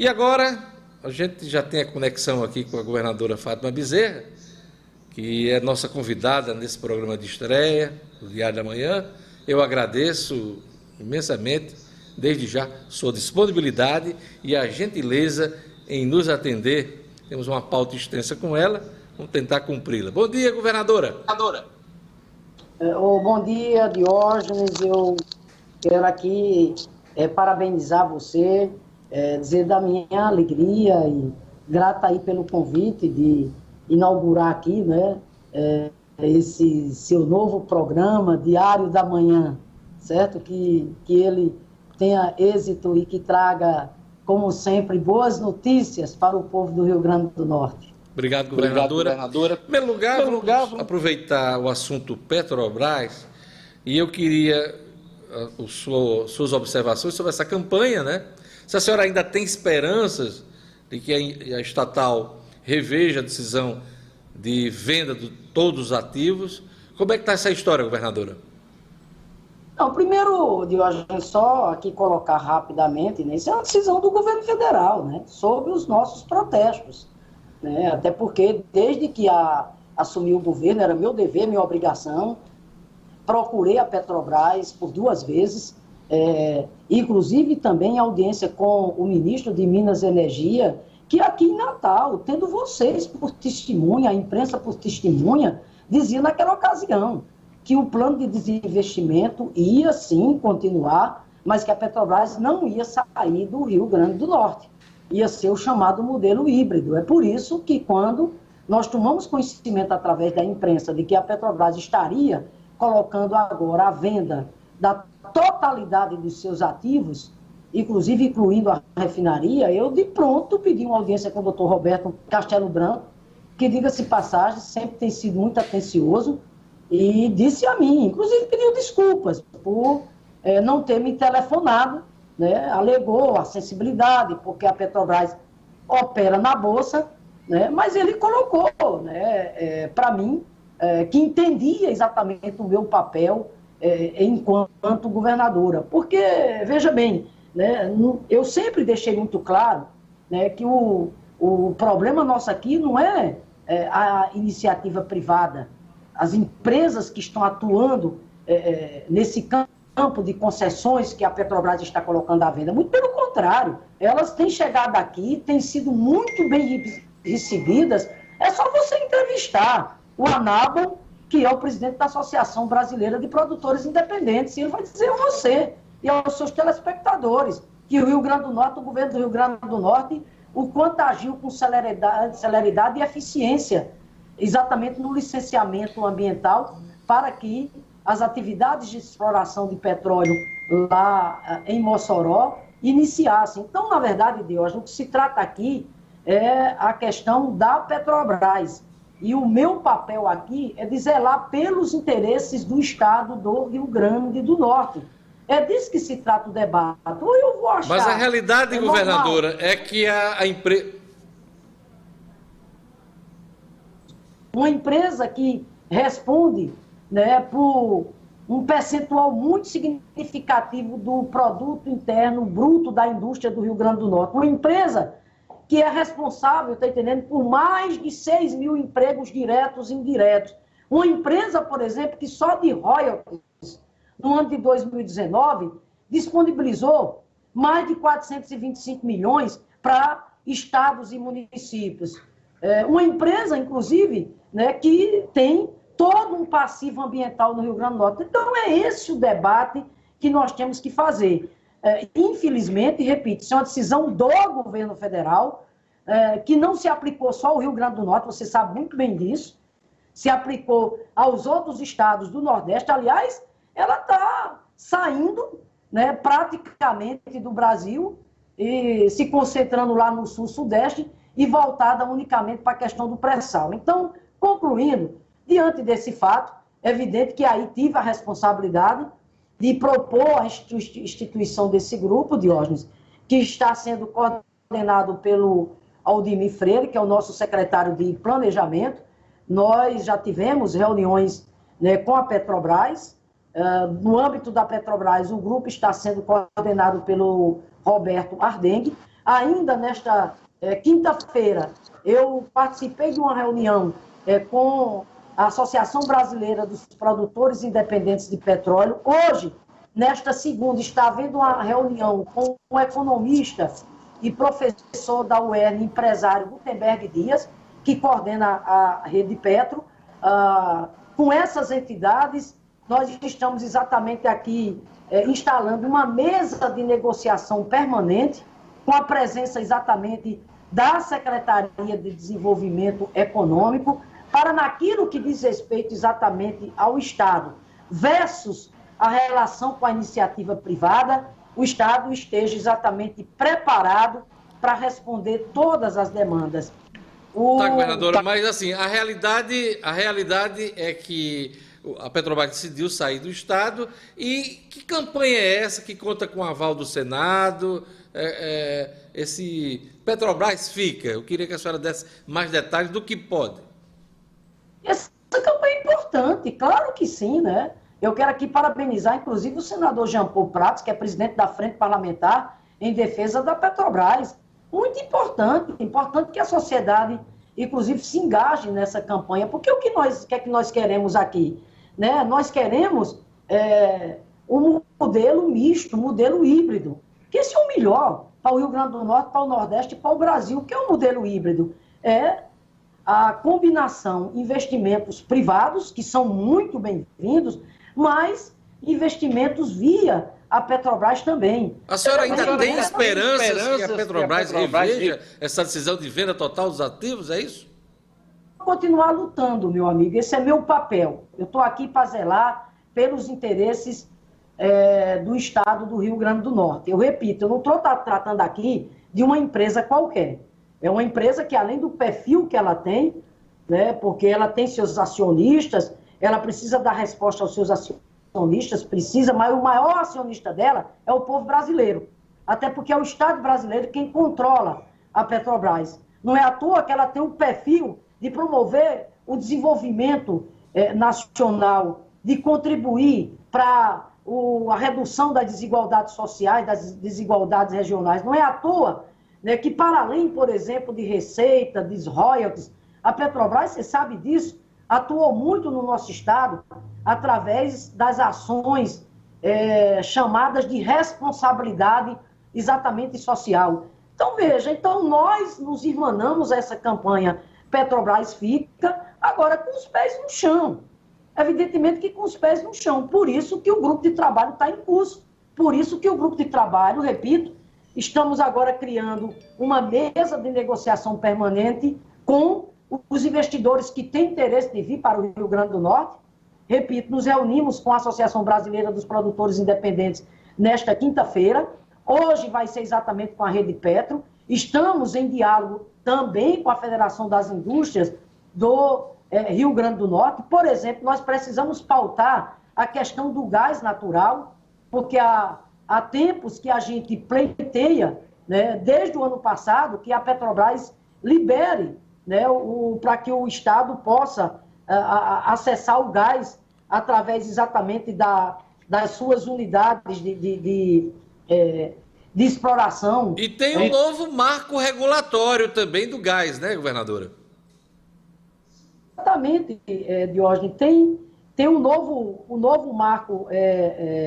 E agora, a gente já tem a conexão aqui com a governadora Fátima Bezerra, que é nossa convidada nesse programa de estreia, do Diário da Manhã. Eu agradeço imensamente, desde já, sua disponibilidade e a gentileza em nos atender. Temos uma pauta extensa com ela, vamos tentar cumpri-la. Bom dia, governadora. Bom dia, Diógenes. Eu quero aqui parabenizar você, dizer da minha alegria e grata aí pelo convite de inaugurar aqui, né, esse seu novo programa, Diário da Manhã, certo? Que ele tenha êxito e que traga, como sempre, boas notícias para o povo do Rio Grande do Norte. Obrigado, governadora. Em primeiro lugar, vamos aproveitar o assunto Petrobras e eu queria suas observações sobre essa campanha, né? Se a senhora ainda tem esperanças de que a estatal reveja a decisão de venda de todos os ativos, como é que está essa história, governadora? Não, primeiro, Diógenes, só aqui colocar rapidamente, né, isso é uma decisão do governo federal, né, sobre os nossos protestos, né, até porque desde que assumi o governo, era meu dever, minha obrigação, procurei a Petrobras por 2 vezes, inclusive também em audiência com o ministro de Minas e Energia, que aqui em Natal, tendo vocês por testemunha, a imprensa por testemunha, dizia naquela ocasião que o plano de desinvestimento ia sim continuar, mas que a Petrobras não ia sair do Rio Grande do Norte. Ia ser o chamado modelo híbrido. É por isso que quando nós tomamos conhecimento através da imprensa de que a Petrobras estaria colocando agora a venda da totalidade dos seus ativos, inclusive incluindo a refinaria, eu de pronto pedi uma audiência com o doutor Roberto Castelo Branco, que, diga-se passagem, sempre tem sido muito atencioso, e disse a mim, inclusive pediu desculpas por não ter me telefonado, né? Alegou a sensibilidade, porque a Petrobras opera na Bolsa, né? Mas ele colocou, né, para mim, que entendia exatamente o meu papel enquanto governadora. Porque, veja bem, né, eu sempre deixei muito claro, né, que o problema nosso aqui não é a iniciativa privada, as empresas que estão atuando nesse campo de concessões que a Petrobras está colocando à venda. Muito pelo contrário, elas têm chegado aqui, têm sido muito bem recebidas. É só você entrevistar o Anábal, que é o presidente da Associação Brasileira de Produtores Independentes, e ele vai dizer a você e aos seus telespectadores que o Rio Grande do Norte, o governo do Rio Grande do Norte, o quanto agiu com celeridade e eficiência, exatamente no licenciamento ambiental, para que as atividades de exploração de petróleo lá em Mossoró iniciassem. Então, na verdade, Diógenes, o que se trata aqui é a questão da Petrobras. E o meu papel aqui é de zelar pelos interesses do Estado do Rio Grande do Norte. É disso que se trata o debate. Ou eu vou achar... Mas a realidade, governadora, é que a empresa... Uma empresa que responde, né, por um percentual muito significativo do produto interno bruto da indústria do Rio Grande do Norte. Uma empresa que é responsável, está entendendo, por mais de 6 mil empregos diretos e indiretos. Uma empresa, por exemplo, que só de royalties, no ano de 2019, disponibilizou mais de 425 milhões para estados e municípios. Uma empresa, inclusive, né, que tem todo um passivo ambiental no Rio Grande do Norte. Então, é esse o debate que nós temos que fazer. Infelizmente, repito, isso é uma decisão do governo federal, que não se aplicou só ao Rio Grande do Norte, você sabe muito bem disso, se aplicou aos outros estados do Nordeste. Aliás, ela está saindo, né, praticamente do Brasil e se concentrando lá no Sul-Sudeste e voltada unicamente para a questão do pré-sal. Então, concluindo, diante desse fato, é evidente que aí tive a responsabilidade de propor a instituição desse grupo, Diógenes, que está sendo coordenado pelo Aldimir Freire, que é o nosso secretário de Planejamento. Nós já tivemos reuniões, né, com a Petrobras. No âmbito da Petrobras, o grupo está sendo coordenado pelo Roberto Ardengue. ainda nesta quinta-feira, eu participei de uma reunião com a Associação Brasileira dos Produtores Independentes de Petróleo. Hoje, nesta segunda, está havendo uma reunião com um economista e professor da UERN, empresário Gutenberg Dias, que coordena a Rede Petro. Com essas entidades, nós estamos exatamente aqui instalando uma mesa de negociação permanente, com a presença exatamente da Secretaria de Desenvolvimento Econômico, para naquilo que diz respeito exatamente ao Estado versus a relação com a iniciativa privada, o Estado esteja exatamente preparado para responder todas as demandas. Tá, governadora, mas assim, a realidade é que a Petrobras decidiu sair do Estado. E que campanha é essa que conta com o aval do Senado? Esse Petrobras fica? Eu queria que a senhora desse mais detalhes do que pode. Essa campanha é importante, claro que sim, né? Eu quero aqui parabenizar, inclusive, o senador Jean Paul Prats, que é presidente da Frente Parlamentar em defesa da Petrobras. Muito importante que a sociedade, inclusive, se engaje nessa campanha, porque o que é que nós queremos aqui? Né? Nós queremos um modelo misto, um modelo híbrido, que esse é o melhor para o Rio Grande do Norte, para o Nordeste e para o Brasil. O que é o modelo híbrido? É a combinação investimentos privados, que são muito bem-vindos, mas investimentos via a Petrobras também. A senhora ainda tem esperanças que a Petrobras reveja essa decisão de venda total dos ativos, é isso? Vou continuar lutando, meu amigo, esse é meu papel. Eu estou aqui para zelar pelos interesses do Estado do Rio Grande do Norte. Eu repito, eu não estou tratando aqui de uma empresa qualquer. É uma empresa que, além do perfil que ela tem, né, porque ela tem seus acionistas, ela precisa dar resposta aos seus acionistas, mas o maior acionista dela é o povo brasileiro. Até porque é o Estado brasileiro quem controla a Petrobras. Não é à toa que ela tem o perfil de promover o desenvolvimento nacional, de contribuir para a redução das desigualdades sociais, das desigualdades regionais. Não é à toa, né, que, para além, por exemplo, de receita, de royalties, a Petrobras, você sabe disso, atuou muito no nosso Estado através das ações chamadas de responsabilidade exatamente social. Então, veja, nós nos irmanamos a essa campanha Petrobras fica, agora com os pés no chão. Evidentemente que com os pés no chão. Por isso que o grupo de trabalho está em curso. Por isso que o grupo de trabalho, repito, estamos agora criando uma mesa de negociação permanente com os investidores que têm interesse de vir para o Rio Grande do Norte. Repito, nos reunimos com a Associação Brasileira dos Produtores Independentes nesta quinta-feira. Hoje vai ser exatamente com a Rede Petro. Estamos em diálogo também com a Federação das Indústrias do Rio Grande do Norte. Por exemplo, nós precisamos pautar a questão do gás natural, porque há tempos que a gente pleiteia, né, desde o ano passado, que a Petrobras libere, né, para que o Estado possa acessar o gás através exatamente das suas unidades de exploração. E tem um novo marco regulatório também do gás, né, governadora? Exatamente, Diógenes. Tem um novo marco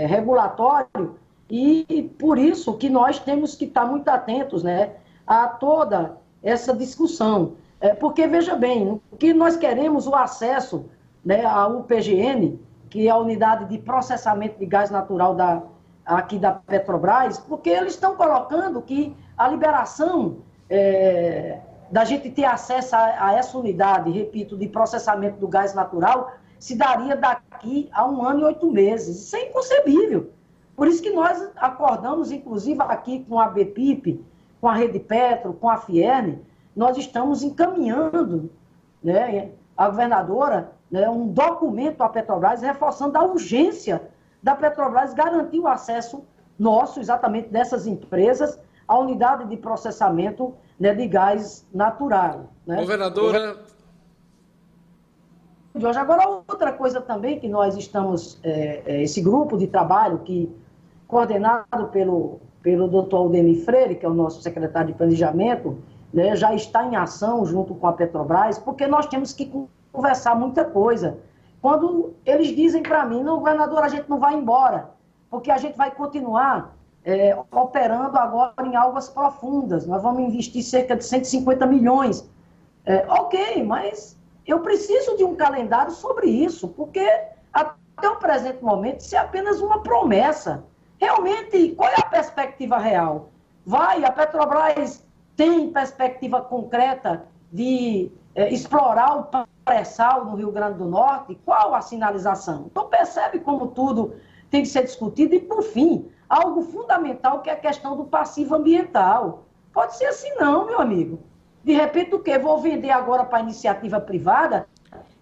regulatório e por isso que nós temos que estar muito atentos, né, a toda essa discussão. Porque, veja bem, o que nós queremos o acesso, né, à UPGN, que é a unidade de processamento de gás natural aqui da Petrobras, porque eles estão colocando que a liberação da gente ter acesso a essa unidade, repito, de processamento do gás natural, se daria daqui a 1 ano e 8 meses. Isso é inconcebível. Por isso que nós acordamos, inclusive aqui com a BPIP, com a Rede Petro, com a Fierne, nós estamos encaminhando, né, a governadora, né, um documento à Petrobras reforçando a urgência da Petrobras garantir o acesso nosso, exatamente dessas empresas, à unidade de processamento, né, de gás natural. Né? Governadora... Jorge, agora outra coisa também que nós estamos, esse grupo de trabalho coordenado pelo pelo doutor Aldemir Freire, que é o nosso secretário de Planejamento, né, já está em ação junto com a Petrobras, porque nós temos que conversar muita coisa. Quando eles dizem para mim, não, governador, a gente não vai embora, porque a gente vai continuar operando agora em águas profundas, nós vamos investir cerca de 150 milhões. Ok, mas eu preciso de um calendário sobre isso, porque até o presente momento isso é apenas uma promessa. Realmente, qual é a perspectiva real? A Petrobras tem perspectiva concreta de explorar o pré-sal no Rio Grande do Norte? Qual a sinalização? Então percebe como tudo tem que ser discutido e, por fim, algo fundamental que é a questão do passivo ambiental. Pode ser assim não, meu amigo. De repente, o quê? Vou vender agora para a iniciativa privada?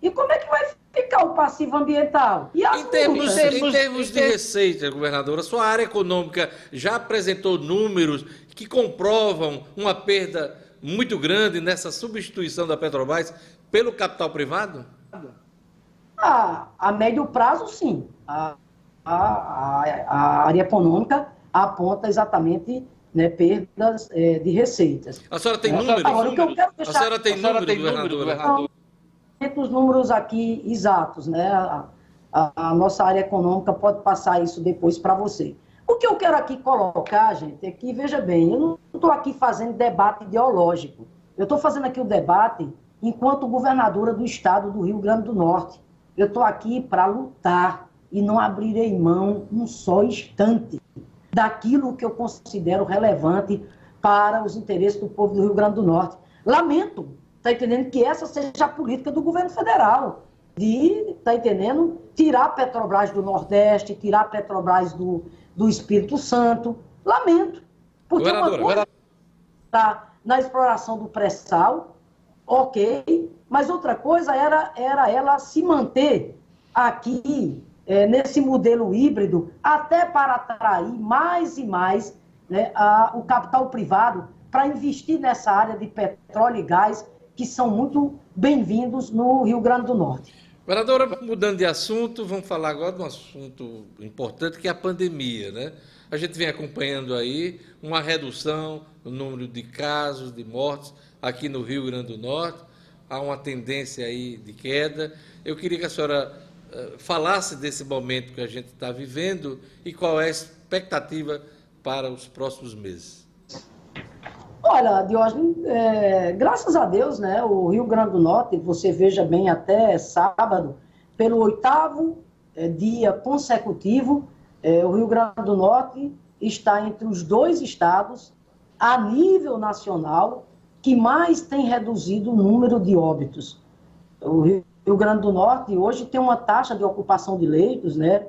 E como é que vai ficar o passivo ambiental? E em termos de receita, governadora, sua área econômica já apresentou números que comprovam uma perda muito grande nessa substituição da Petrobras pelo capital privado? A médio prazo, sim. A área econômica aponta exatamente, né, perdas de receitas. A senhora tem números? Agora, o que eu quero deixar... A senhora tem números, governadora? Os números aqui exatos, né? A nossa área econômica pode passar isso depois para você. O que eu quero aqui colocar, gente, é que, veja bem, eu não estou aqui fazendo debate ideológico. Eu estou fazendo aqui o debate enquanto governadora do estado do Rio Grande do Norte. Eu estou aqui para lutar e não abrirei mão um só instante daquilo que eu considero relevante para os interesses do povo do Rio Grande do Norte. Lamento, está entendendo, que essa seja a política do governo federal, de, está entendendo, tirar a Petrobras do Nordeste, tirar a Petrobras do Espírito Santo. Lamento, porque uma coisa está na exploração do pré-sal, ok, mas outra coisa era ela se manter aqui, nesse modelo híbrido, até para atrair mais e mais, né, o capital privado para investir nessa área de petróleo e gás, que são muito bem-vindos no Rio Grande do Norte. Vereadora, mudando de assunto, vamos falar agora de um assunto importante, que é a pandemia, né? A gente vem acompanhando aí uma redução no número de casos, de mortes aqui no Rio Grande do Norte, há uma tendência aí de queda. Eu queria que a senhora falasse desse momento que a gente está vivendo e qual é a expectativa para os próximos meses. Olha, Diógenes, graças a Deus, né, o Rio Grande do Norte, você veja bem, até sábado, pelo 8º dia consecutivo, o Rio Grande do Norte está entre os 2 estados, a nível nacional, que mais tem reduzido o número de óbitos. O Rio Grande do Norte hoje tem uma taxa de ocupação de leitos, né,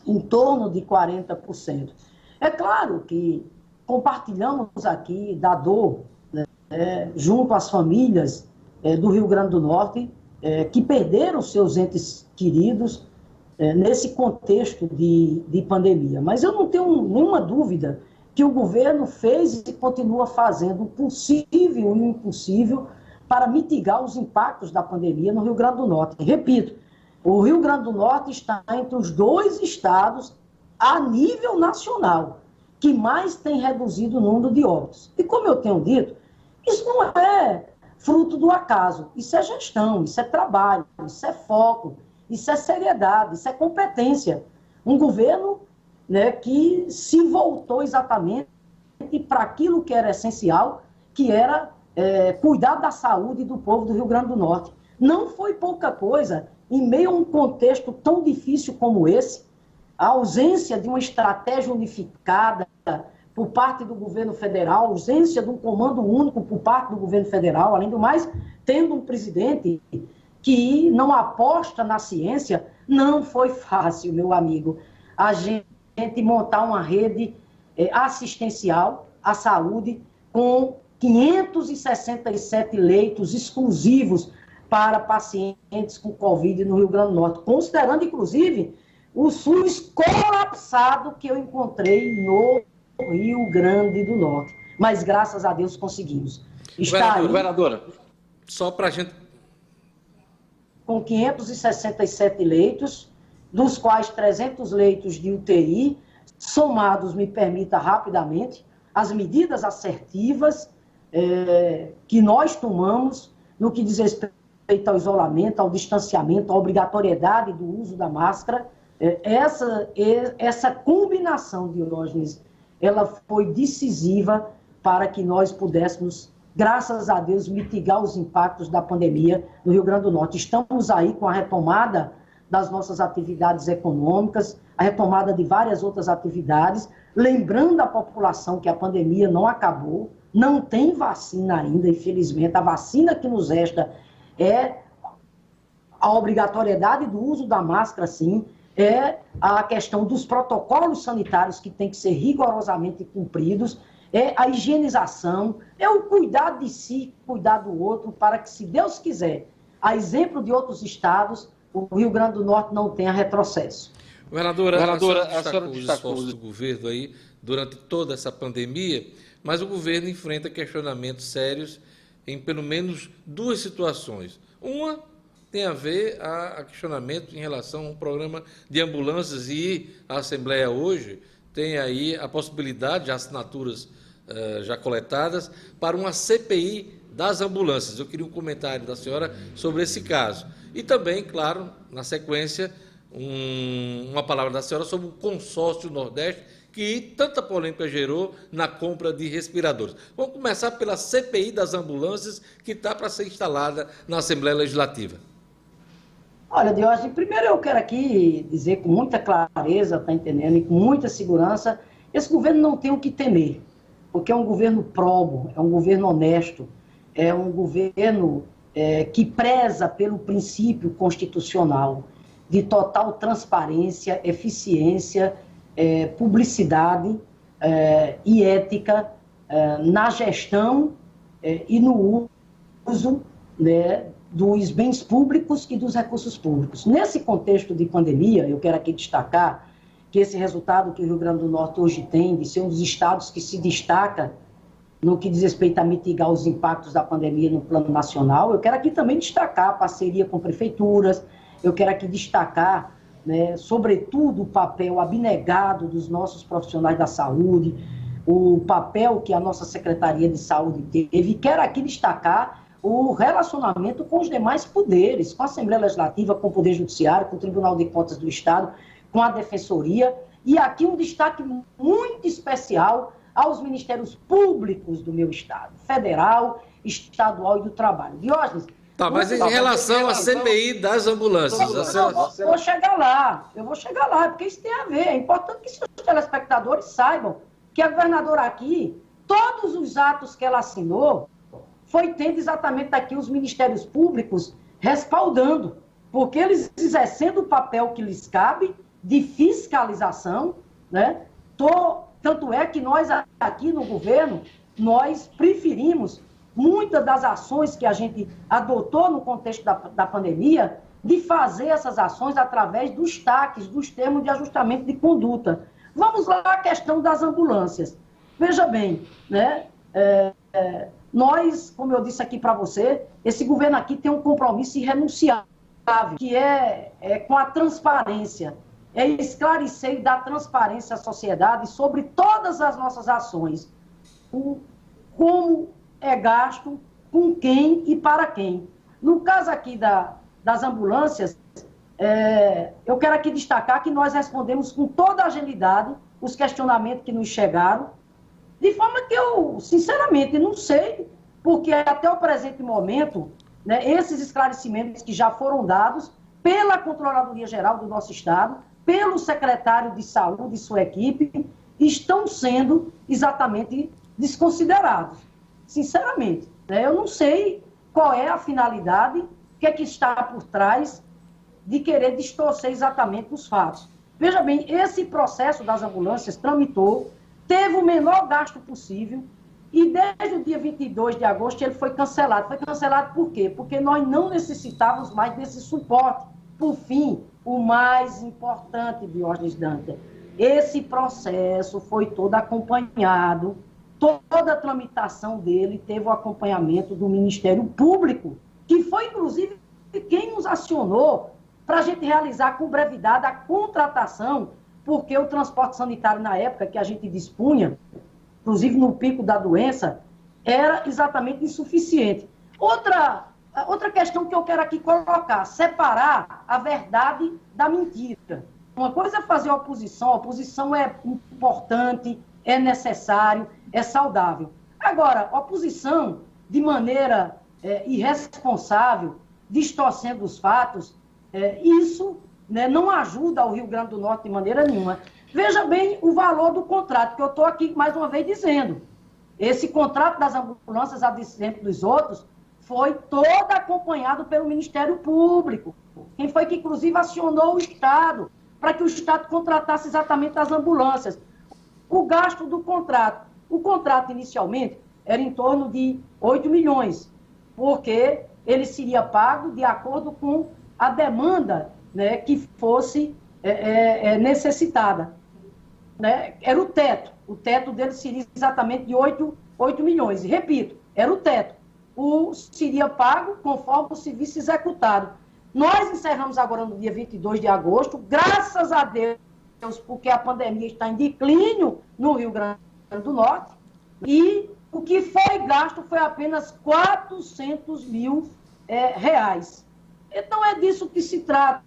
em torno de 40%. É claro que compartilhamos aqui da dor, né, junto às famílias do Rio Grande do Norte, que perderam seus entes queridos nesse contexto de pandemia. Mas eu não tenho nenhuma dúvida que o governo fez e continua fazendo o possível e o impossível para mitigar os impactos da pandemia no Rio Grande do Norte. Repito, o Rio Grande do Norte está entre os 2 estados a nível nacional que mais tem reduzido o número de óbitos. E como eu tenho dito, isso não é fruto do acaso, isso é gestão, isso é trabalho, isso é foco, isso é seriedade, isso é competência. Um governo, né, que se voltou exatamente para aquilo que era essencial, que era cuidar da saúde do povo do Rio Grande do Norte. Não foi pouca coisa, em meio a um contexto tão difícil como esse, a ausência de uma estratégia unificada por parte do governo federal, a ausência de um comando único por parte do governo federal, além do mais, tendo um presidente que não aposta na ciência, não foi fácil, meu amigo, a gente montar uma rede assistencial à saúde com 567 leitos exclusivos para pacientes com Covid no Rio Grande do Norte, considerando, inclusive, o SUS colapsado que eu encontrei no Rio Grande do Norte. Mas, graças a Deus, conseguimos. Governadora, só para a gente... Com 567 leitos, dos quais 300 leitos de UTI, somados, me permita rapidamente, as medidas assertivas que nós tomamos no que diz respeito ao isolamento, ao distanciamento, à obrigatoriedade do uso da máscara. Essa combinação, Diógenes, ela foi decisiva para que nós pudéssemos, graças a Deus, mitigar os impactos da pandemia no Rio Grande do Norte. Estamos aí com a retomada das nossas atividades econômicas, a retomada de várias outras atividades, lembrando a população que a pandemia não acabou, não tem vacina ainda, infelizmente. A vacina que nos resta é a obrigatoriedade do uso da máscara, sim, é a questão dos protocolos sanitários que têm que ser rigorosamente cumpridos, é a higienização, é o cuidar de si, cuidar do outro, para que, se Deus quiser, a exemplo de outros estados, o Rio Grande do Norte não tenha retrocesso. Governadora, a senhora destacou os esforços do governo aí durante toda essa pandemia, mas o governo enfrenta questionamentos sérios em pelo menos duas situações. Uma tem a ver a questionamento em relação a um programa de ambulâncias, e a Assembleia hoje tem aí a possibilidade de assinaturas já coletadas para uma CPI das ambulâncias. Eu queria um comentário da senhora sobre esse caso. E também, claro, na sequência, uma palavra da senhora sobre o consórcio Nordeste, que tanta polêmica gerou na compra de respiradores. Vamos começar pela CPI das ambulâncias, que está para ser instalada na Assembleia Legislativa. Olha, Diógenes, primeiro eu quero aqui dizer com muita clareza, está entendendo, e com muita segurança, esse governo não tem o que temer, porque é um governo probo, é um governo honesto, é um governo que preza pelo princípio constitucional de total transparência, eficiência, publicidade e ética na gestão e no uso, né, dos bens públicos e dos recursos públicos. Nesse contexto de pandemia, eu quero aqui destacar que esse resultado que o Rio Grande do Norte hoje tem, de ser um dos estados que se destaca no que diz respeito a mitigar os impactos da pandemia no plano nacional, eu quero aqui também destacar a parceria com prefeituras, eu quero aqui destacar, né, sobretudo, o papel abnegado dos nossos profissionais da saúde, o papel que a nossa Secretaria de Saúde teve, e quero aqui destacar o relacionamento com os demais poderes, com a Assembleia Legislativa, com o Poder Judiciário, com o Tribunal de Contas do Estado, com a Defensoria, e aqui um destaque muito especial aos Ministérios Públicos do meu Estado, federal, estadual e do trabalho. Diógenes, tá, mas em relação à CPI das ambulâncias... Eu vou chegar lá, porque isso tem a ver. É importante que os telespectadores saibam que a governadora aqui, todos os atos que ela assinou, foi tendo exatamente aqui os Ministérios Públicos respaldando, porque eles exercendo o papel que lhes cabe de fiscalização, né? Tanto é que nós aqui no governo, nós preferimos muitas das ações que a gente adotou no contexto da pandemia, de fazer essas ações através dos TACs, dos termos de ajustamento de conduta. Vamos lá à questão das ambulâncias. Veja bem, né? Nós, como eu disse aqui para você, esse governo aqui tem um compromisso irrenunciável, que é com a transparência, é esclarecer e dar transparência à sociedade sobre todas as nossas ações, como é gasto, com quem e para quem. No caso aqui das ambulâncias, eu quero aqui destacar que nós respondemos com toda a agilidade os questionamentos que nos chegaram, de forma que eu, sinceramente, não sei, porque até o presente momento, né, esses esclarecimentos que já foram dados pela Controladoria Geral do nosso Estado, pelo secretário de Saúde e sua equipe, estão sendo exatamente desconsiderados. Sinceramente, né, eu não sei qual é a finalidade, o que é que está por trás de querer distorcer exatamente os fatos. Veja bem, esse processo das ambulâncias tramitou, teve o menor gasto possível, e desde o dia 22 de agosto ele foi cancelado. Foi cancelado por quê? Porque nós não necessitávamos mais desse suporte. Por fim, o mais importante, Diógenes Dantas, esse processo foi todo acompanhado, toda a tramitação dele teve o acompanhamento do Ministério Público, que foi, inclusive, quem nos acionou para a gente realizar com brevidade a contratação porque o transporte sanitário, na época que a gente dispunha, inclusive no pico da doença, era exatamente insuficiente. Outra questão que eu quero aqui colocar, separar a verdade da mentira. Uma coisa é fazer oposição, a oposição é importante, é necessário, é saudável. Agora, oposição de maneira irresponsável, distorcendo os fatos, isso, né, não ajuda o Rio Grande do Norte de maneira nenhuma. Veja bem o valor do contrato, que eu estou aqui mais uma vez dizendo. Esse contrato das ambulâncias, a exemplo dos outros, foi todo acompanhado pelo Ministério Público. Quem foi que, inclusive, acionou o Estado para que o Estado contratasse exatamente as ambulâncias. O gasto do contrato. O contrato, inicialmente, era em torno de 8 milhões, porque ele seria pago de acordo com a demanda, né, que fosse necessitada. Né? Era o teto. O teto dele seria exatamente de 8 milhões. E, repito, era o teto. Seria pago conforme o serviço executado. Nós encerramos agora no dia 22 de agosto, graças a Deus, porque a pandemia está em declínio no Rio Grande do Norte, e o que foi gasto foi apenas 400 mil reais. Então é disso que se trata.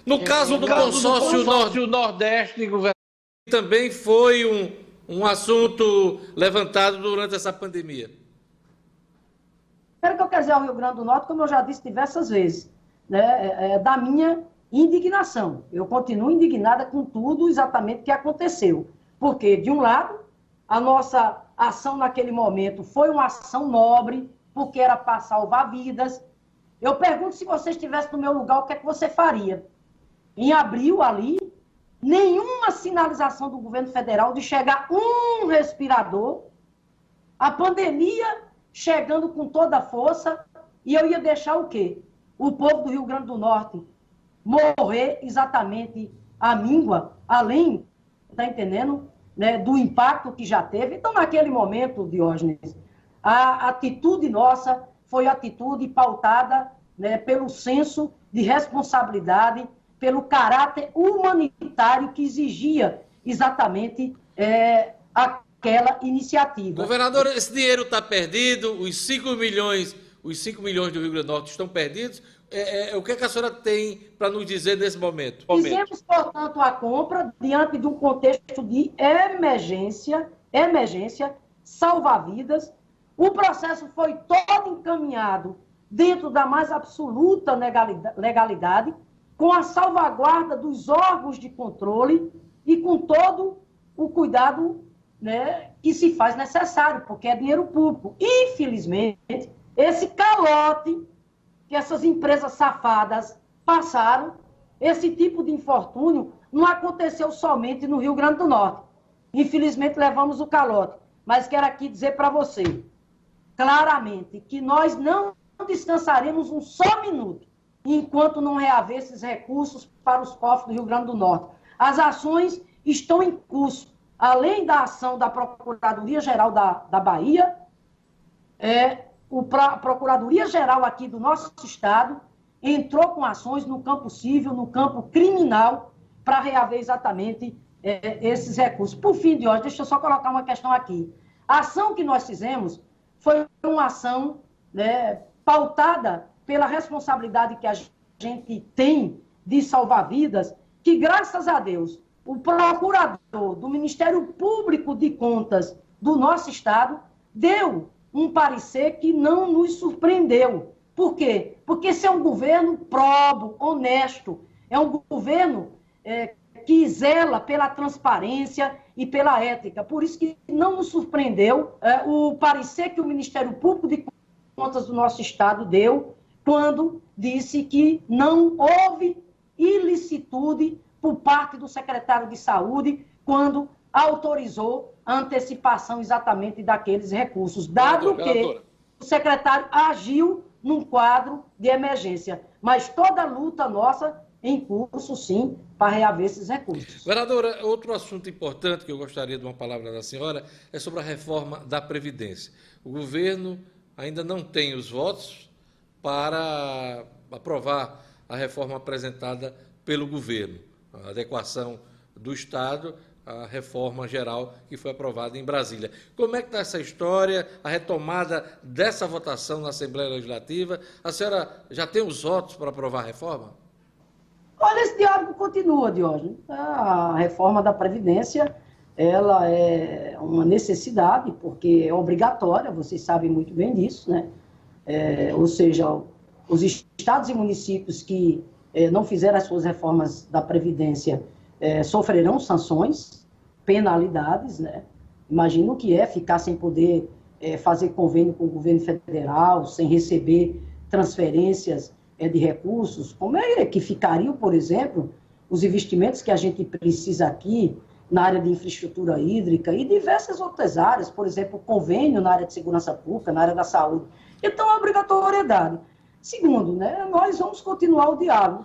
No caso do consórcio Nordeste, governador, também foi um assunto levantado durante essa pandemia. Primeiro que eu quero dizer ao Rio Grande do Norte, como eu já disse diversas vezes, né, da minha indignação. Eu continuo indignada com tudo exatamente que aconteceu. Porque, de um lado, a nossa ação naquele momento foi uma ação nobre, porque era para salvar vidas. Eu pergunto, se você estivesse no meu lugar, o que é que você faria? Em abril, ali, nenhuma sinalização do governo federal de chegar um respirador, a pandemia chegando com toda a força, e eu ia deixar o quê? O povo do Rio Grande do Norte morrer exatamente à míngua, além, tá entendendo, né, do impacto que já teve. Então, naquele momento, Diógenes, a atitude nossa foi atitude pautada, né, pelo senso de responsabilidade, pelo caráter humanitário que exigia exatamente aquela iniciativa. Governador, esse dinheiro está perdido, os 5 milhões do Rio Grande do Norte estão perdidos. O que a senhora tem para nos dizer nesse momento? Fizemos, portanto, a compra diante de um contexto de emergência, salvar vidas. O processo foi todo encaminhado dentro da mais absoluta legalidade, com a salvaguarda dos órgãos de controle e com todo o cuidado, né, que se faz necessário, porque é dinheiro público. Infelizmente, esse calote que essas empresas safadas passaram, esse tipo de infortúnio não aconteceu somente no Rio Grande do Norte. Infelizmente, levamos o calote. Mas quero aqui dizer para você, claramente, que nós não descansaremos um só minuto enquanto não reaver esses recursos para os cofres do Rio Grande do Norte. As ações estão em curso. Além da ação da Procuradoria-Geral da Bahia, a Procuradoria-Geral aqui do nosso estado entrou com ações no campo civil, no campo criminal, para reaver exatamente esses recursos. Por fim, Diógenes, deixa eu só colocar uma questão aqui. A ação que nós fizemos foi uma ação, né, pautada pela responsabilidade que a gente tem de salvar vidas, que, graças a Deus, o procurador do Ministério Público de Contas do nosso estado deu um parecer que não nos surpreendeu. Por quê? Porque esse é um governo probo, honesto, é um governo que zela pela transparência e pela ética. Por isso que não nos surpreendeu o parecer que o Ministério Público de Contas do nosso estado deu quando disse que não houve ilicitude por parte do secretário de Saúde quando autorizou a antecipação exatamente daqueles recursos, dado que o secretário agiu num quadro de emergência. Mas toda a luta nossa em curso, sim, para reaver esses recursos. Vereadora, outro assunto importante que eu gostaria de uma palavra da senhora é sobre a reforma da Previdência. O governo ainda não tem os votos para aprovar a reforma apresentada pelo governo, a adequação do Estado, a reforma geral que foi aprovada em Brasília. Como é que está essa história, a retomada dessa votação na Assembleia Legislativa? A senhora já tem os votos para aprovar a reforma? Olha, esse diálogo continua, Diógenes. A reforma da Previdência, ela é uma necessidade, porque é obrigatória, vocês sabem muito bem disso, né? Ou seja, os estados e municípios que não fizeram as suas reformas da Previdência sofrerão sanções, penalidades, né? Imagina o que é ficar sem poder fazer convênio com o governo federal, sem receber transferências de recursos. Como é que ficariam, por exemplo, os investimentos que a gente precisa aqui na área de infraestrutura hídrica e diversas outras áreas, por exemplo, convênio na área de segurança pública, na área da saúde. Então, a obrigatoriedade. Segundo, né, nós vamos continuar o diálogo.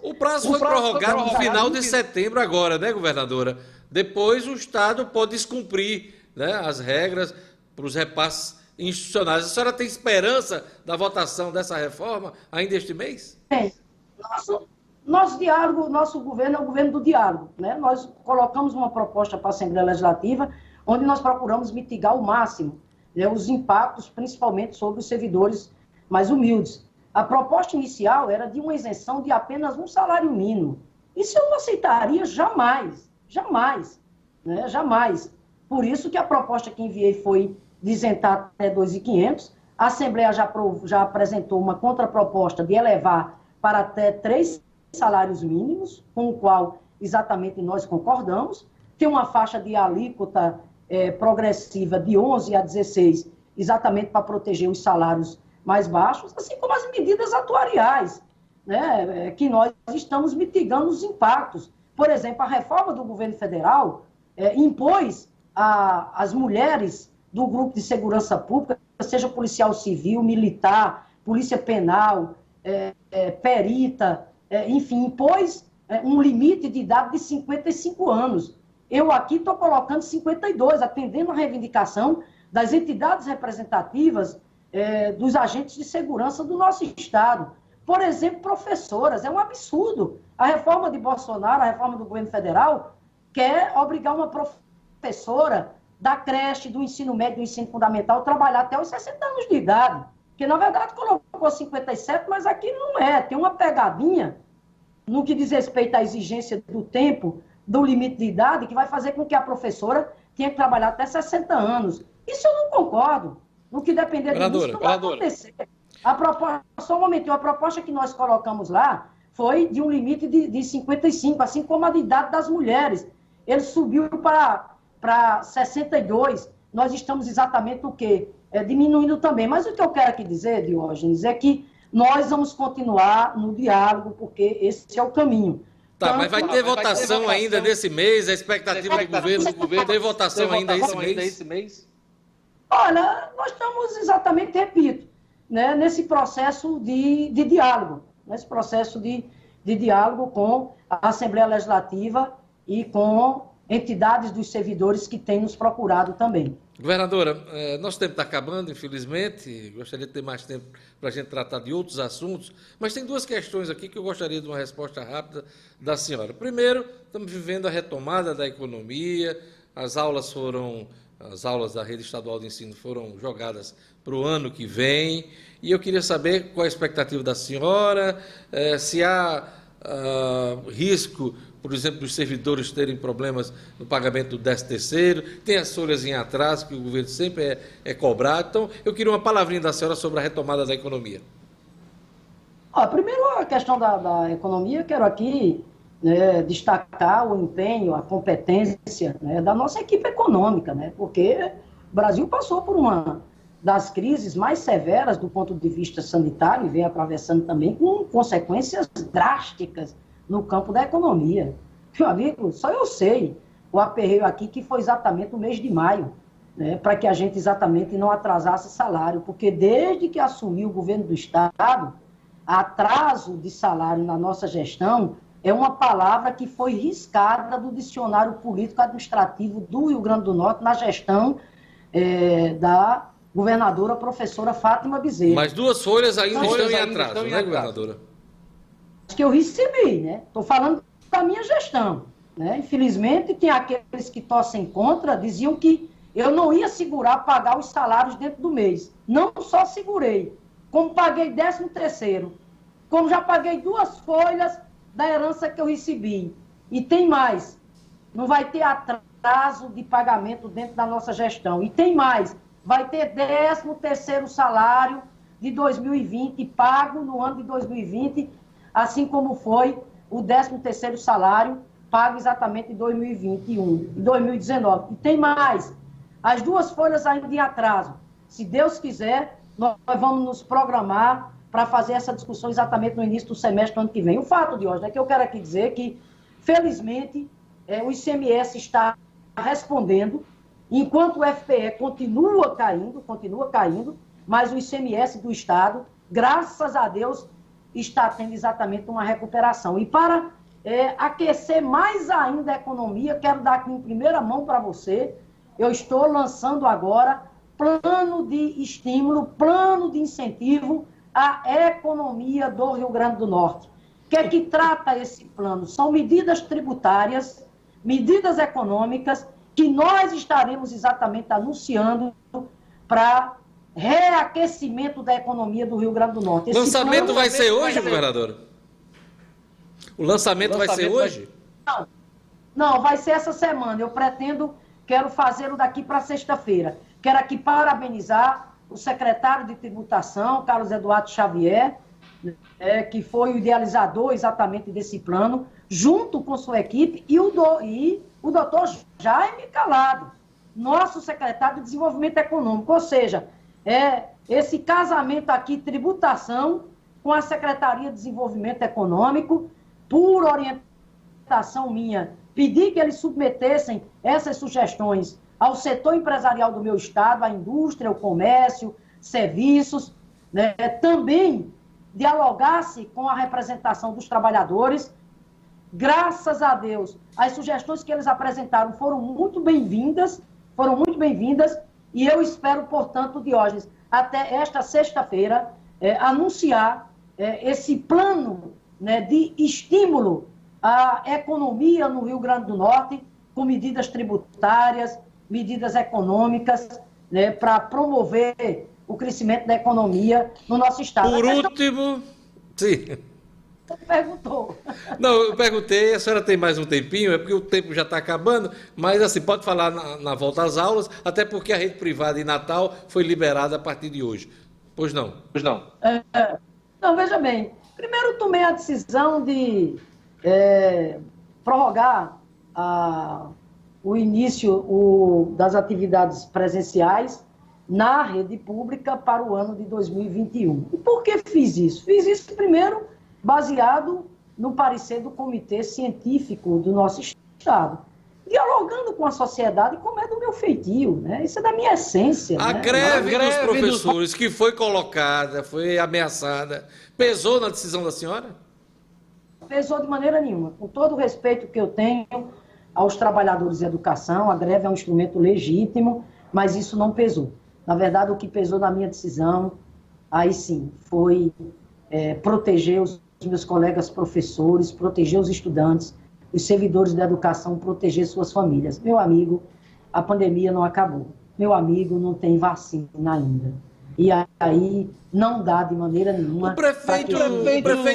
O prazo foi prorrogado no final de setembro agora, né, governadora? Depois o Estado pode descumprir, né, as regras para os repasses institucionais. A senhora tem esperança da votação dessa reforma ainda este mês? Tem. Nosso diálogo, nosso governo é o governo do diálogo, né? Nós colocamos uma proposta para a Assembleia Legislativa, onde nós procuramos mitigar ao máximo, né, os impactos, principalmente sobre os servidores mais humildes. A proposta inicial era de uma isenção de apenas um salário mínimo. Isso eu não aceitaria jamais, jamais, né? Jamais. Por isso que a proposta que enviei foi de isentar até 2.500. A Assembleia já apresentou uma contraproposta de elevar para até 3 salários mínimos, com o qual exatamente nós concordamos. Tem uma faixa de alíquota progressiva de 11 a 16, exatamente para proteger os salários mais baixos, assim como as medidas atuariais, né, que nós estamos mitigando os impactos. Por exemplo, a reforma do governo federal impôs às mulheres do grupo de segurança pública, seja policial civil, militar, polícia penal, perita, enfim, impôs um limite de idade de 55 anos. Eu aqui estou colocando 52, atendendo a reivindicação das entidades representativas dos agentes de segurança do nosso Estado. Por exemplo, professoras, é um absurdo. A reforma de Bolsonaro, a reforma do governo federal, quer obrigar uma professora da creche, do ensino médio, do ensino fundamental, a trabalhar até os 60 anos de idade. Porque, na verdade, colocou 57, mas aqui não é. Tem uma pegadinha no que diz respeito à exigência do tempo, do limite de idade, que vai fazer com que a professora tenha que trabalhar até 60 anos. Isso eu não concordo. No que depender disso, não vai acontecer. Só um momentinho, a proposta que nós colocamos lá foi de um limite de 55, assim como a de idade das mulheres. Ele subiu para 62. Nós estamos exatamente o quê? Diminuindo também. Mas o que eu quero aqui dizer, Diógenes, é que nós vamos continuar no diálogo, porque esse é o caminho. Tá, mas vai ter votação ainda nesse mês? A expectativa do governo tem votação ainda esse mês? Olha, nós estamos exatamente, repito, né, nesse processo de diálogo, nesse processo de diálogo com a Assembleia Legislativa e com entidades dos servidores que têm nos procurado também. Governadora, nosso tempo está acabando, infelizmente. Gostaria de ter mais tempo para a gente tratar de outros assuntos, mas tem duas questões aqui que eu gostaria de uma resposta rápida da senhora. Primeiro, estamos vivendo a retomada da economia, as aulas da rede estadual de ensino foram jogadas para o ano que vem, e eu queria saber qual a expectativa da senhora, se há risco, por exemplo, dos servidores terem problemas no pagamento do 13º, tem as folhas em atraso, que o governo sempre é cobrado. Então, eu queria uma palavrinha da senhora sobre a retomada da economia. Primeiro, a questão da economia, quero aqui destacar o empenho, a competência, né, da nossa equipe econômica, né, porque o Brasil passou por uma das crises mais severas do ponto de vista sanitário e vem atravessando também com consequências drásticas no campo da economia. Meu amigo, só eu sei o aperreio aqui que foi exatamente no mês de maio, né, para que a gente exatamente não atrasasse salário, porque desde que assumiu o governo do Estado, atraso de salário na nossa gestão é uma palavra que foi riscada do dicionário político-administrativo do Rio Grande do Norte na gestão da governadora professora Fátima Bezerra. Mas duas folhas ainda estão em atraso, né, governadora? Que eu recebi, né? Estou falando da minha gestão. né? Infelizmente, tem aqueles que torcem contra, diziam que eu não ia segurar pagar os salários dentro do mês. Não só segurei, como paguei 13º, como já paguei 2 folhas da herança que eu recebi. E tem mais, não vai ter atraso de pagamento dentro da nossa gestão. E tem mais, vai ter 13º salário de 2020 pago no ano de 2020, assim como foi o 13º salário pago exatamente em 2021 e 2019. E tem mais, as 2 folhas ainda em atraso. Se Deus quiser, nós vamos nos programar para fazer essa discussão exatamente no início do semestre do ano que vem. O fato de hoje é que eu quero aqui dizer que, felizmente, o ICMS está respondendo, enquanto o FPE continua caindo, mas o ICMS do Estado, graças a Deus, está tendo exatamente uma recuperação. E para aquecer mais ainda a economia, quero dar aqui em primeira mão para você, eu estou lançando agora plano de estímulo, plano de incentivo à economia do Rio Grande do Norte. O que é que trata esse plano? São medidas tributárias, medidas econômicas, que nós estaremos exatamente anunciando para reaquecimento da economia do Rio Grande do Norte. O lançamento vai ser hoje, governador? O lançamento vai ser hoje? Não, vai ser essa semana. Eu quero fazê-lo daqui para sexta-feira. Quero aqui parabenizar o secretário de Tributação, Carlos Eduardo Xavier, que foi o idealizador exatamente desse plano, junto com sua equipe, e o doutor Jaime Calado, nosso secretário de Desenvolvimento Econômico. Ou seja, esse casamento aqui, tributação, com a Secretaria de Desenvolvimento Econômico, por orientação minha, pedi que eles submetessem essas sugestões ao setor empresarial do meu estado, à indústria, ao comércio, serviços, né? Também dialogasse com a representação dos trabalhadores. Graças a Deus, as sugestões que eles apresentaram foram muito bem-vindas, e eu espero, portanto, Diógenes, até esta sexta-feira, anunciar esse plano, né, de estímulo à economia no Rio Grande do Norte, com medidas tributárias, medidas econômicas, né, para promover o crescimento da economia no nosso estado. Por último, sim. Você perguntou. Não, eu perguntei, a senhora tem mais um tempinho, é porque o tempo já está acabando, mas assim, pode falar na volta às aulas, até porque a rede privada em Natal foi liberada a partir de hoje. Pois não? Pois não. Não, veja bem, primeiro tomei a decisão de prorrogar o início das atividades presenciais na rede pública para o ano de 2021. E por que fiz isso? Fiz isso, primeiro, baseado no parecer do Comitê Científico do nosso Estado, dialogando com a sociedade, como é do meu feitio, né? Isso é da minha essência. A greve dos professores que foi colocada, foi ameaçada, pesou na decisão da senhora? Pesou de maneira nenhuma. Com todo o respeito que eu tenho aos trabalhadores de educação, a greve é um instrumento legítimo, mas isso não pesou. Na verdade, o que pesou na minha decisão, aí sim, foi proteger os meus colegas professores, proteger os estudantes, os servidores da educação, proteger suas famílias. Meu amigo, a pandemia não acabou. Meu amigo, não tem vacina ainda. E aí não dá de maneira nenhuma... O prefeito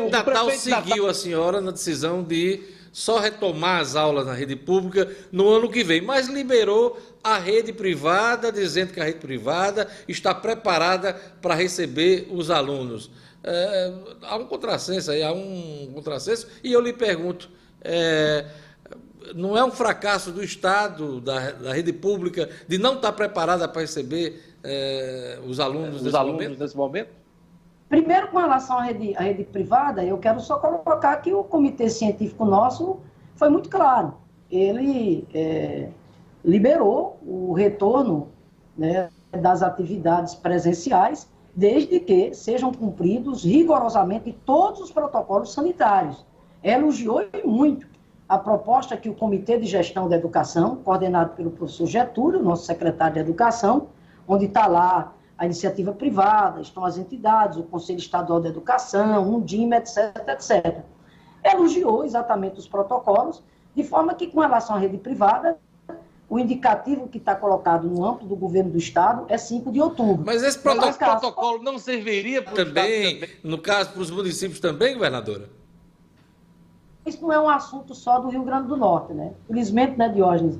Natal seguiu a senhora na decisão de só retomar as aulas na rede pública no ano que vem, mas liberou a rede privada, dizendo que a rede privada está preparada para receber os alunos. Há um contrassenso aí, e eu lhe pergunto, não é um fracasso do Estado, da rede pública, de não estar preparada para receber os alunos nesse momento? Primeiro, com relação à rede privada, eu quero só colocar que o comitê científico nosso foi muito claro. Ele liberou o retorno, né, das atividades presenciais, desde que sejam cumpridos rigorosamente todos os protocolos sanitários. Elogiou e muito a proposta que o Comitê de Gestão da Educação, coordenado pelo professor Getúlio, nosso secretário de Educação, onde está lá a iniciativa privada, estão as entidades, o Conselho Estadual de Educação, o DIME, etc., etc. Elogiou exatamente os protocolos, De forma que, com relação à rede privada, o indicativo que está colocado no âmbito do governo do Estado é 5 de outubro. Mas esse protocolo não serviria também, no caso, para os municípios também, governadora? Isso não é um assunto só do Rio Grande do Norte, né? Felizmente, né, Diógenes,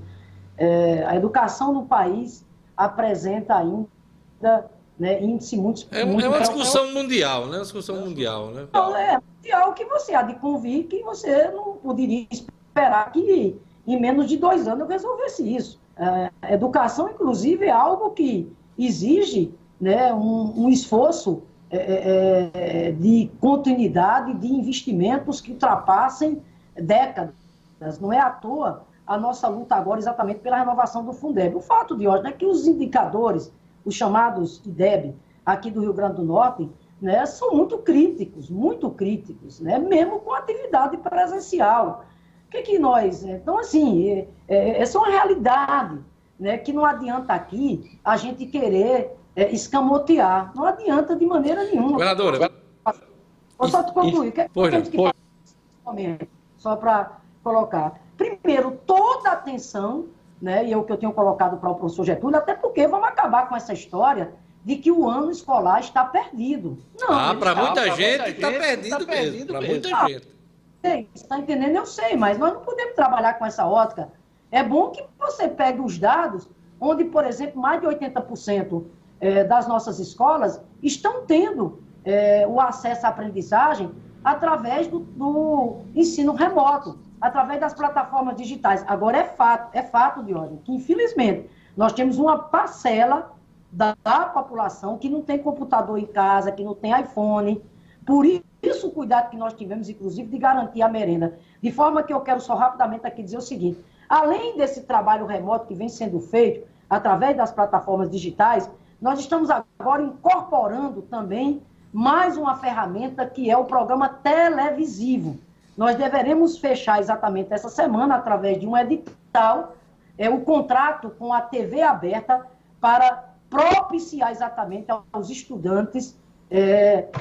a educação no país apresenta ainda, né, índice muito... É uma discussão mundial, né? Uma discussão mundial, né? Não, é mundial que você há de convir que você não poderia esperar que em menos de 2 anos eu resolvesse isso. A educação, inclusive, é algo que exige, né, um esforço de continuidade, de investimentos que ultrapassem décadas. Não é à toa a nossa luta agora exatamente pela renovação do Fundeb. O fato de hoje é que os indicadores, os chamados IDEB, aqui do Rio Grande do Norte, né, são muito críticos, né, mesmo com atividade presencial. O que nós... Então, assim, essa é uma realidade, né, que não adianta aqui a gente querer escamotear. Não adianta de maneira nenhuma. Governadora... Vou só te concluir. Momento, só para colocar. Primeiro, toda a atenção, né, e é o que eu tenho colocado para o professor Getúlio, até porque vamos acabar com essa história de que o ano escolar está perdido. Não, para muita gente está perdido mesmo. Para muita gente. Você está entendendo? Eu sei, mas nós não podemos trabalhar com essa ótica. É bom que você pegue os dados onde, por exemplo, mais de 80% das nossas escolas estão tendo o acesso à aprendizagem através do ensino remoto, através das plataformas digitais. Agora é fato, Diógenes, que infelizmente nós temos uma parcela da população que não tem computador em casa, que não tem iPhone. Por isso o cuidado que nós tivemos, inclusive, de garantir a merenda. De forma que eu quero só rapidamente aqui dizer o seguinte: além desse trabalho remoto que vem sendo feito através das plataformas digitais, nós estamos agora incorporando também mais uma ferramenta que é o programa televisivo. Nós deveremos fechar exatamente essa semana, através de um edital, o contrato com a TV aberta para propiciar exatamente aos estudantes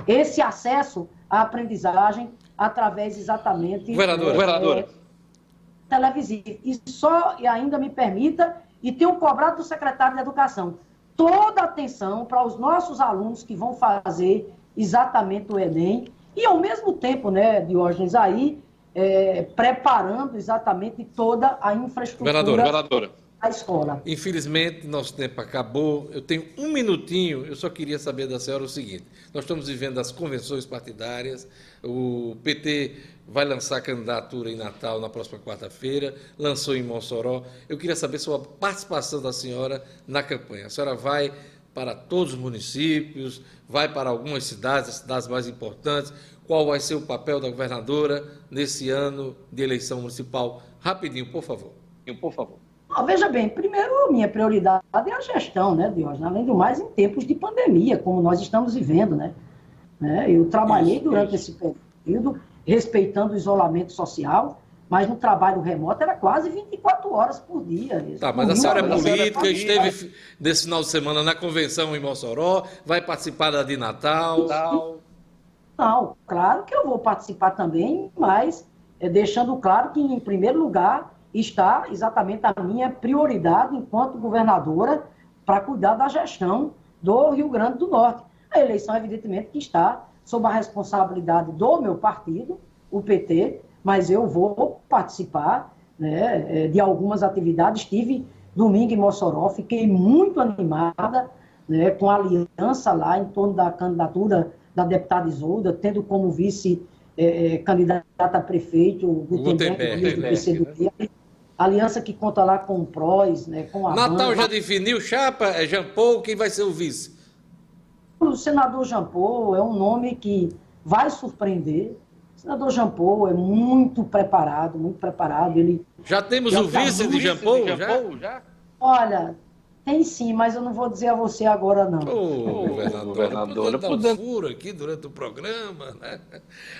esse acesso à aprendizagem através exatamente... Governadora. Televisivo. E ainda me permita, e tenho cobrado do secretário de Educação, toda a atenção para os nossos alunos que vão fazer exatamente o Enem, e ao mesmo tempo, né, Diógenes, aí, preparando exatamente toda a infraestrutura da escola. Infelizmente, nosso tempo acabou. Eu tenho um minutinho, eu só queria saber da senhora o seguinte: nós estamos vivendo as convenções partidárias, o PT vai lançar a candidatura em Natal na próxima quarta-feira, lançou em Mossoró. Eu queria saber sobre a participação da senhora na campanha. A senhora vai para todos os municípios, vai para algumas cidades, as cidades mais importantes. Qual vai ser o papel da governadora nesse ano de eleição municipal? Rapidinho, por favor. Veja bem, primeiro, minha prioridade é a gestão, né, Diógenes? Além do mais, em tempos de pandemia, como nós estamos vivendo, né? Eu trabalhei durante esse período, respeitando o isolamento social, mas no trabalho remoto era quase 24 horas por dia. Tá, mas a senhora é política, esteve nesse final de semana na convenção em Mossoró, vai participar da de Natal. Não, claro que eu vou participar também, mas deixando claro que, em primeiro lugar, está exatamente a minha prioridade enquanto governadora para cuidar da gestão do Rio Grande do Norte. A eleição, evidentemente, que está sob a responsabilidade do meu partido, o PT, mas eu vou participar, né, de algumas atividades. Estive domingo em Mossoró, fiquei muito animada, né, com a aliança lá em torno da candidatura da deputada Isolda, tendo como vice candidata a prefeito o Gutenberg do PCdoB. Aliança que conta lá com o PROS, né, com a Natal já definiu chapa, Jean Paul, quem vai ser o vice? O senador Jean Paul é um nome que vai surpreender. O senador Jean Paul é muito preparado, Ele já temos o vice de Jean Paul? Já? Olha, tem sim, mas eu não vou dizer a você agora, não. Governadora, podemos furo aqui durante o programa, né?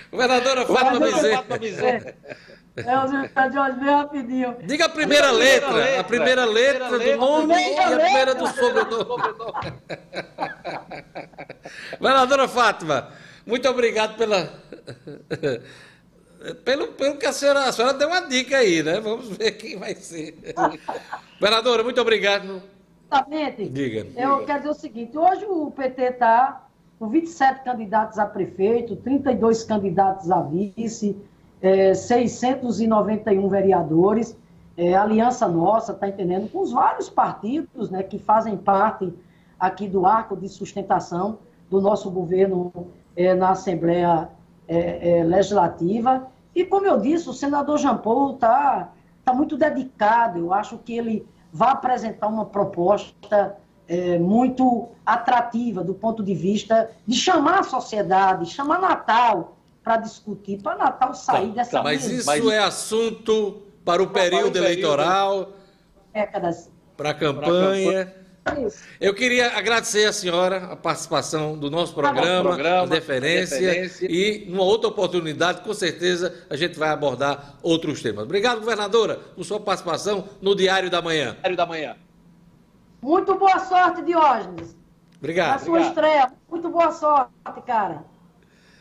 Governadora Fátima Bezerra. Bem rapidinho. Diga a primeira letra do nome e a primeira do sobrenome. Governadora Fátima, muito obrigado Pelo que a senhora deu uma dica aí, né? Vamos ver quem vai ser. Governadora, muito obrigado. Exatamente. Diga. Eu quero dizer o seguinte, hoje o PT está com 27 candidatos a prefeito, 32 candidatos a vice, 691 vereadores, a Aliança Nossa, está entendendo, com os vários partidos, né, que fazem parte aqui do arco de sustentação do nosso governo na Assembleia Legislativa. E, como eu disse, o senador Jean Paul está muito dedicado. Eu acho que ele vai apresentar uma proposta muito atrativa do ponto de vista de chamar a sociedade, chamar Natal para discutir, para Natal sair dessa... Mas isso é assunto para o período eleitoral, para a campanha. Eu queria agradecer à senhora a participação do nosso programa, a deferência, e numa outra oportunidade, com certeza, a gente vai abordar outros temas. Obrigado, governadora, por sua participação no Diário da Manhã. Muito boa sorte, Diógenes. Obrigado. Na sua estreia. Muito boa sorte, cara.